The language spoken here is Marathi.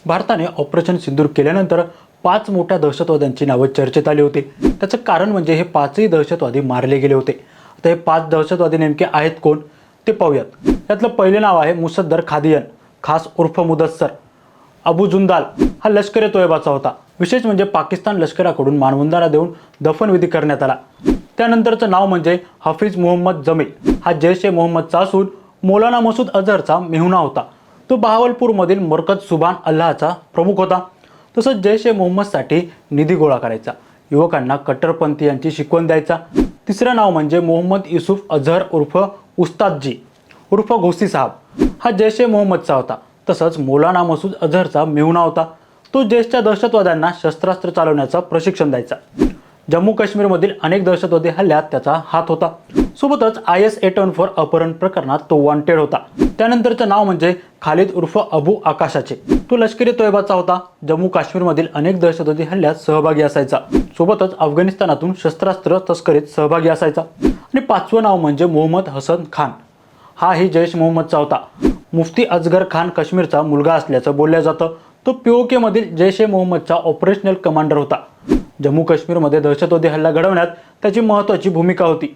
भारताने ऑपरेशन सिंदूर केल्यानंतर 5 मोठ्या दहशतवाद्यांची नावं चर्चेत आली होती। त्याचं कारण म्हणजे हे 5ही दहशतवादी मारले गेले होते। आता हे 5 दहशतवादी नेमके आहेत कोण ते पाहूयात। यातलं पहिले नाव आहे मुसद्दर खादियन, खास उर्फ मुदस्सर। अबू जुंदाल हा लष्कर ए तोयबाचा होता। विशेष म्हणजे पाकिस्तान लष्कराकडून मानवंदना देऊन दफनविधी करण्यात आला। त्यानंतरचं नाव म्हणजे हफीज मोहम्मद जमील, हा जैश ए मोहम्मदचा असून मौलाना मसूद अझहरचा मेहुणा होता। तो बहावलपूरमधील मरकज सुभान अल्लाहचा प्रमुख होता। तसंच जैश ए मोहम्मदसाठी निधी गोळा करायचा, युवकांना कट्टरपंथीयांची शिकवण द्यायचा। तिसरं नाव म्हणजे मोहम्मद युसुफ अझहर उर्फ उस्तादजी उर्फ घोसी साहब, हा जैश ए मोहम्मदचा होता। तसंच मौलाना मसूद अझहरचा मेहुणा होता। तो जैशच्या दहशतवाद्यांना शस्त्रास्त्र चालवण्याचं प्रशिक्षण द्यायचा। जम्मू काश्मीरमधील अनेक दहशतवादी हल्ल्यात त्याचा हात होता। सोबतच IS-814 अपहरण प्रकरणात तो वॉन्टेड होता। त्यानंतरचं नाव म्हणजे खालिद उर्फ अबू आकाशाचे। तो लष्करी तोयबाचा होता। जम्मू काश्मीरमधील अनेक दहशतवादी हल्ल्यात सहभागी असायचा। सोबतच अफगाणिस्तानातून शस्त्रास्त्र तस्करीत सहभागी असायचा। आणि 5वं नाव म्हणजे मोहम्मद हसन खान, हाही जैश मोहम्मदचा होता। मुफ्ती असगर खान काश्मीरचा मुलगा असल्याचं बोललं जातं। तो POK मधील जैश ए मोहम्मदचा ऑपरेशनल कमांडर होता। जम्मू काश्मीरमध्ये दहशतवादी हल्ला घडवण्यात त्याची महत्त्वाची भूमिका होती।